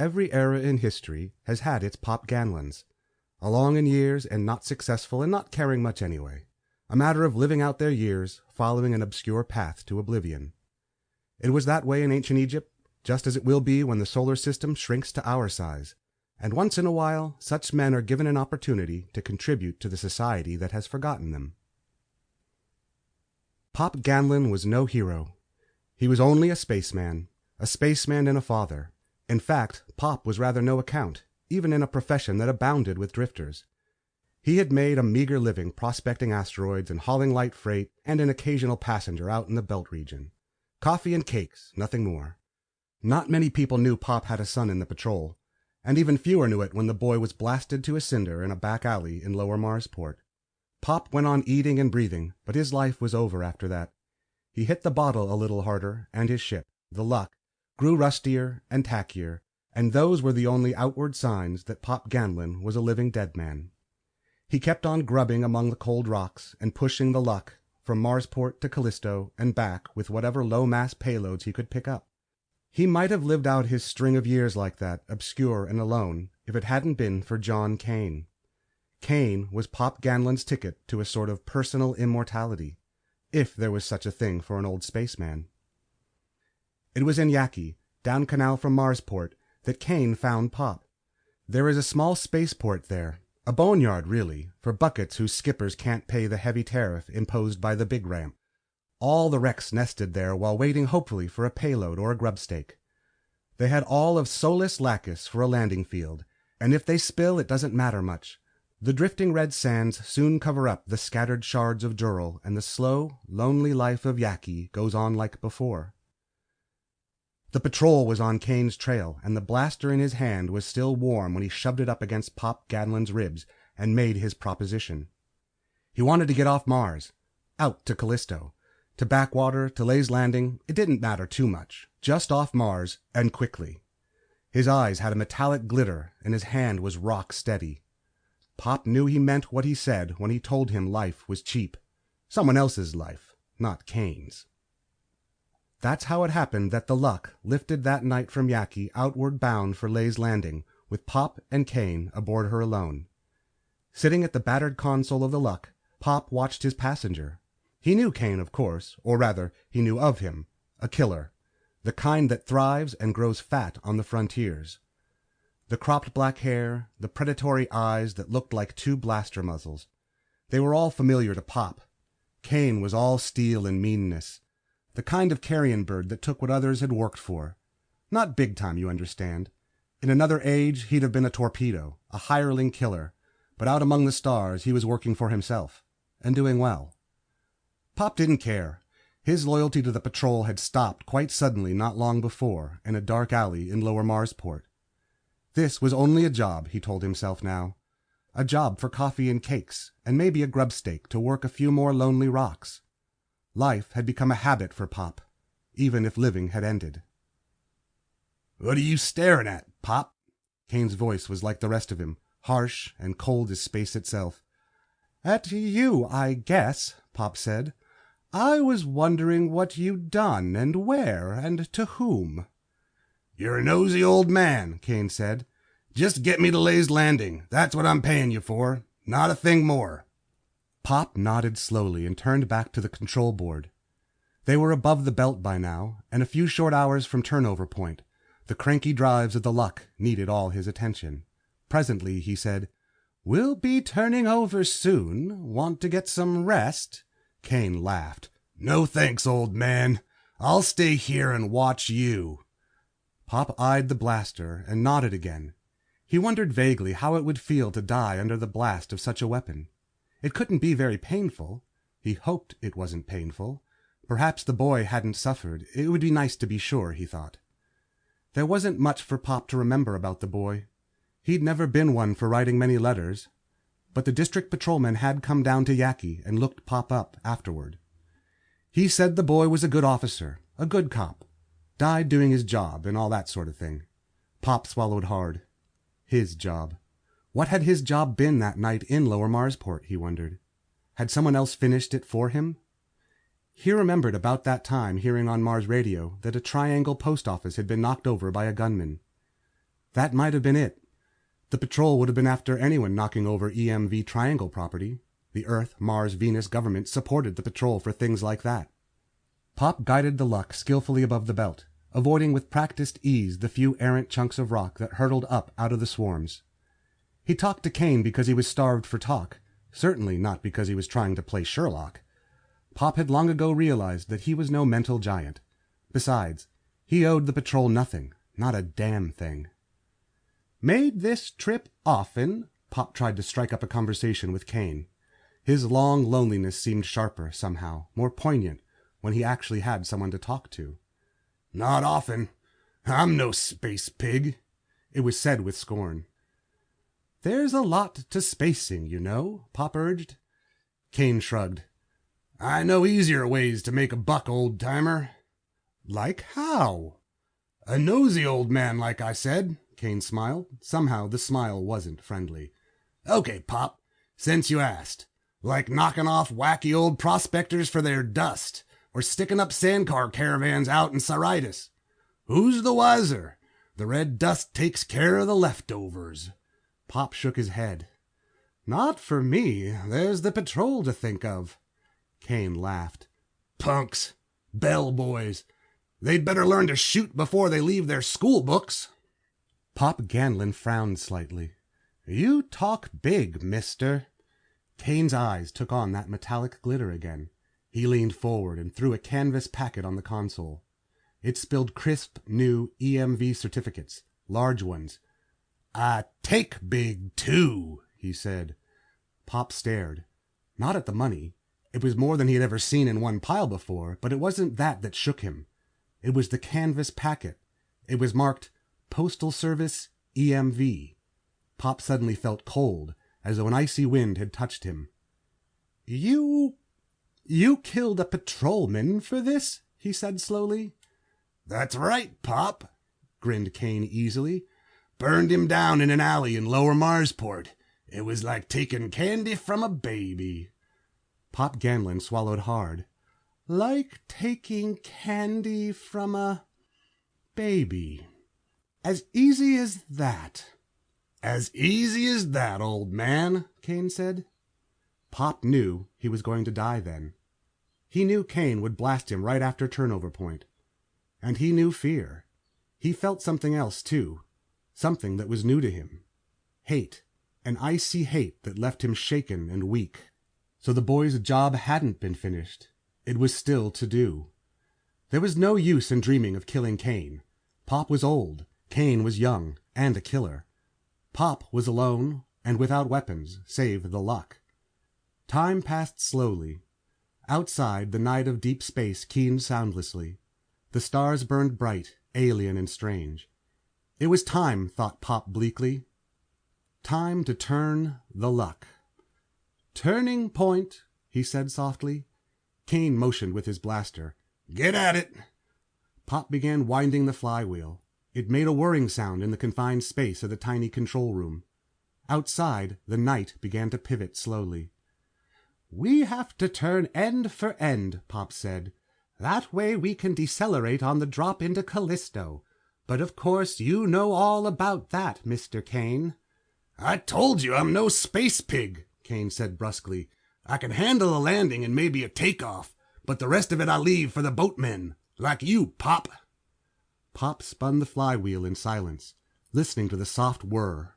Every era in history has had its Pop Ganlons. Along in years and not successful and not caring much anyway. A matter of living out their years, following an obscure path to oblivion. It was that way in ancient Egypt, just as it will be when the solar system shrinks to our size. And once in a while, such men are given an opportunity to contribute to the society that has forgotten them. Pop Ganlon was no hero. He was only a spaceman and a father. In fact, Pop was rather no account, even in a profession that abounded with drifters. He had made a meager living prospecting asteroids and hauling light freight and an occasional passenger out in the Belt region. Coffee and cakes, nothing more. Not many people knew Pop had a son in the patrol, and even fewer knew it when the boy was blasted to a cinder in a back alley in Lower Marsport. Pop went on eating and breathing, but his life was over after that. He hit the bottle a little harder, and his ship, the Luck, grew rustier and tackier, and those were the only outward signs that Pop Ganlon was a living dead man. He kept on grubbing among the cold rocks and pushing the Luck from Marsport to Callisto and back with whatever low-mass payloads he could pick up. He might have lived out his string of years like that, obscure and alone, if it hadn't been for John Kane. Kane was Pop Ganlon's ticket to a sort of personal immortality, if there was such a thing for an old spaceman. It was in Yaqui, down canal from Marsport, that Kane found Pop. There is a small spaceport there, a boneyard really, for buckets whose skippers can't pay the heavy tariff imposed by the big ramp. All the wrecks nested there while waiting hopefully for a payload or a grubstake. They had all of Solis Lacus for a landing field, and if they spill it doesn't matter much. The drifting red sands soon cover up the scattered shards of Dural, and the slow, lonely life of Yaqui goes on like before. The patrol was on Kane's trail, and the blaster in his hand was still warm when he shoved it up against Pop Ganlon's ribs and made his proposition. He wanted to get off Mars, out to Callisto. To backwater, to Lay's Landing, it didn't matter too much. Just off Mars, and quickly. His eyes had a metallic glitter, and his hand was rock steady. Pop knew he meant what he said when he told him life was cheap. Someone else's life, not Kane's. That's how it happened that the Luck lifted that night from Yaqui outward bound for Lay's Landing, with Pop and Kane aboard her alone. Sitting at the battered console of the Luck, Pop watched his passenger. He knew Kane, of course, or rather, he knew of him, a killer, the kind that thrives and grows fat on the frontiers. The cropped black hair, the predatory eyes that looked like two blaster muzzles. They were all familiar to Pop. Kane was all steel and meanness. The kind of carrion bird that took what others had worked for. Not big time, you understand. In another age, he'd have been a torpedo, a hireling killer, but out among the stars he was working for himself, and doing well. Pop didn't care. His loyalty to the patrol had stopped quite suddenly not long before, in a dark alley in Lower Marsport. This was only a job, he told himself now. A job for coffee and cakes, and maybe a grubstake to work a few more lonely rocks. Life had become a habit for Pop, even if living had ended. "What are you staring at, Pop?" Kane's voice was like the rest of him, harsh and cold as space itself. "At you, I guess," Pop said. "I was wondering what you'd done, and where, and to whom." "You're a nosy old man," Kane said. "Just get me to Lay's Landing. That's what I'm paying you for. Not a thing more." Pop nodded slowly and turned back to the control board. They were above the belt by now, and a few short hours from turnover point. The cranky drives of the Luck needed all his attention. Presently he said, "We'll be turning over soon. Want to get some rest?" Kane laughed. "No thanks, old man. I'll stay here and watch you." Pop eyed the blaster and nodded again. He wondered vaguely how it would feel to die under the blast of such a weapon. It couldn't be very painful. He hoped it wasn't painful. Perhaps the boy hadn't suffered. It would be nice to be sure, he thought. There wasn't much for Pop to remember about the boy. He'd never been one for writing many letters. But the district patrolman had come down to Yaqui and looked Pop up afterward. He said the boy was a good officer, a good cop. Died doing his job and all that sort of thing. Pop swallowed hard. His job. What had his job been that night in Lower Marsport, he wondered. Had someone else finished it for him? He remembered about that time hearing on Mars radio that a Triangle post office had been knocked over by a gunman. That might have been it. The patrol would have been after anyone knocking over EMV Triangle property. The Earth, Mars, Venus government supported the patrol for things like that. Pop guided the Luck skillfully above the belt, avoiding with practiced ease the few errant chunks of rock that hurtled up out of the swarms. He talked to Kane because he was starved for talk, certainly not because he was trying to play Sherlock. Pop had long ago realized that he was no mental giant. Besides, he owed the patrol nothing, not a damn thing. "Made this trip often?" Pop tried to strike up a conversation with Kane. His long loneliness seemed sharper, somehow, more poignant, when he actually had someone to talk to. "Not often. I'm no space pig," it was said with scorn. "There's a lot to spacing, you know," Pop urged. Kane shrugged. "I know easier ways to make a buck, old-timer." "Like how?" "A nosy old man, like I said," Kane smiled. Somehow the smile wasn't friendly. "Okay, Pop, since you asked. Like knocking off wacky old prospectors for their dust, or sticking up sandcar caravans out in Siritis. Who's the wiser? The red dust takes care of the leftovers." Pop shook his head. "Not for me. There's the patrol to think of." Kane laughed. "Punks. Bellboys. They'd better learn to shoot before they leave their school books." Pop Ganlon frowned slightly. "You talk big, mister." Kane's eyes took on that metallic glitter again. He leaned forward and threw a canvas packet on the console. It spilled crisp, new EMV certificates, large ones. "I take big, too," he said. Pop stared. Not at the money. It was more than he had ever seen in one pile before, but it wasn't that shook him. It was the canvas packet. It was marked Postal Service EMV. Pop suddenly felt cold, as though an icy wind had touched him. You killed a patrolman for this?" he said slowly. "That's right, Pop," grinned Kane easily. "Burned him down in an alley in Lower Marsport. It was like taking candy from a baby." Pop Ganlon swallowed hard. "Like taking candy from a baby. As easy as that?" "As easy as that, old man," Kane said. Pop knew he was going to die then. He knew Kane would blast him right after turnover point. And he knew fear. He felt something else, too. Something that was new to him. Hate. An icy hate that left him shaken and weak. So the boy's job hadn't been finished. It was still to do. There was no use in dreaming of killing Kane. Pop was old. Kane was young, and a killer. Pop was alone, and without weapons, save the Luck. Time passed slowly. Outside, the night of deep space keened soundlessly. The stars burned bright, alien and strange. It was time, thought Pop bleakly. Time to turn the Luck. "Turning point," he said softly. Kane motioned with his blaster. "Get at it." Pop began winding the flywheel. It made a whirring sound in the confined space of the tiny control room. Outside, the night began to pivot slowly. "We have to turn end for end," Pop said. "That way we can decelerate on the drop into Callisto. But of course you know all about that, Mr. Kane." "I told you I'm no space pig," Kane said brusquely. "I can handle a landing and maybe a takeoff, but the rest of it I leave for the boatmen, like you, Pop." Pop spun the flywheel in silence, listening to the soft whir.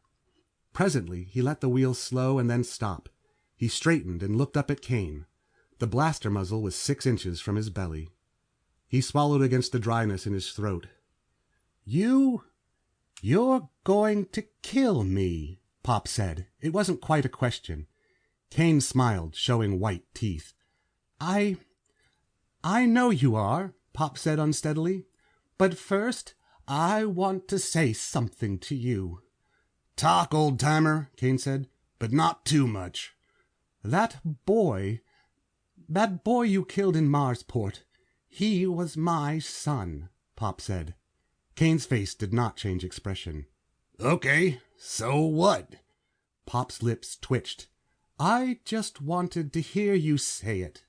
Presently he let the wheel slow and then stop. He straightened and looked up at Kane. The blaster muzzle was 6 inches from his belly. He swallowed against the dryness in his throat. You're going to kill me," Pop said. It wasn't quite a question. Kane smiled, showing white teeth. I know you are," Pop said unsteadily. "But first, I want to say something to you." "Talk, old-timer," Kane said, "but not too much." That boy you killed in Marsport, he was my son," Pop said. Kane's face did not change expression. "Okay, so what?" Pop's lips twitched. "I just wanted to hear you say it."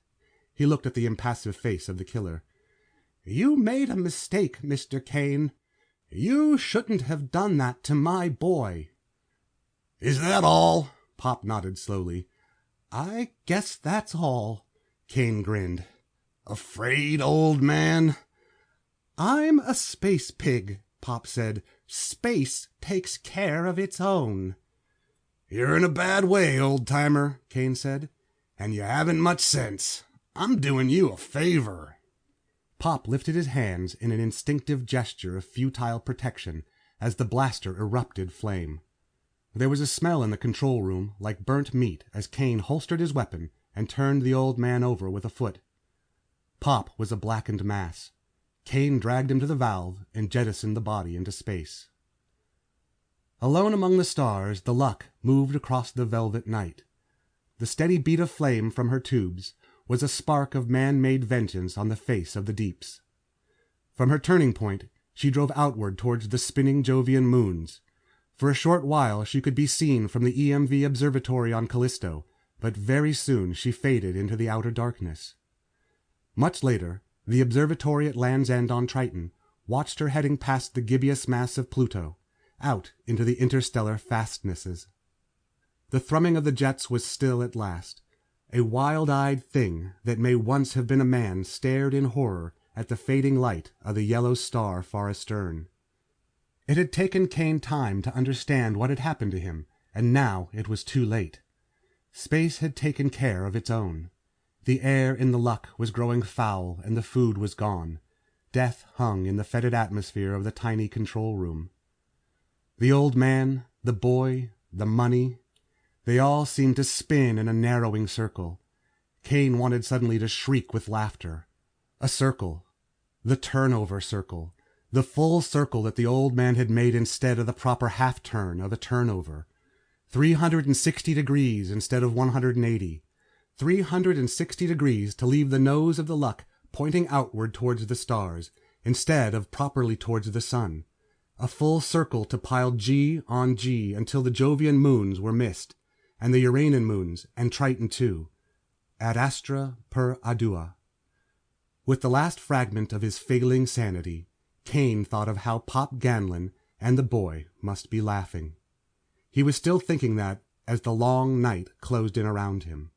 He looked at the impassive face of the killer. "You made a mistake, Mr. Kane. You shouldn't have done that to my boy." "Is that all?" Pop nodded slowly. "I guess that's all," Kane grinned. "Afraid, old man?" "I'm a space pig," Pop said. "Space takes care of its own." "You're in a bad way, old-timer," Kane said. "And you haven't much sense. I'm doing you a favor." Pop lifted his hands in an instinctive gesture of futile protection as the blaster erupted flame. There was a smell in the control room like burnt meat as Kane holstered his weapon and turned the old man over with a foot. Pop was a blackened mass. Kane dragged him to the valve and jettisoned the body into space. Alone among the stars, the Luck moved across the velvet night. The steady beat of flame from her tubes was a spark of man-made vengeance on the face of the deeps. From her turning point, she drove outward towards the spinning Jovian moons. For a short while she could be seen from the EMV observatory on Callisto, but very soon she faded into the outer darkness. Much later, the observatory at Land's End on Triton watched her heading past the gibbous mass of Pluto, out into the interstellar fastnesses. The thrumming of the jets was still at last. A wild-eyed thing that may once have been a man stared in horror at the fading light of the yellow star far astern. It had taken Kane time to understand what had happened to him, and now it was too late. Space had taken care of its own. The air in the Luck was growing foul and the food was gone. Death hung in the fetid atmosphere of the tiny control room. The old man, the boy, the money, they all seemed to spin in a narrowing circle. Kane wanted suddenly to shriek with laughter. A circle. The turnover circle. The full circle that the old man had made instead of the proper half-turn of a turnover. 360 degrees instead of 180. 360 degrees to leave the nose of the Luck pointing outward towards the stars, instead of properly towards the sun. A full circle to pile G on G until the Jovian moons were missed, and the Uranian moons, and Triton too. Ad astra per ardua. With the last fragment of his failing sanity, Kane thought of how Pop Ganlon and the boy must be laughing. He was still thinking that as the long night closed in around him.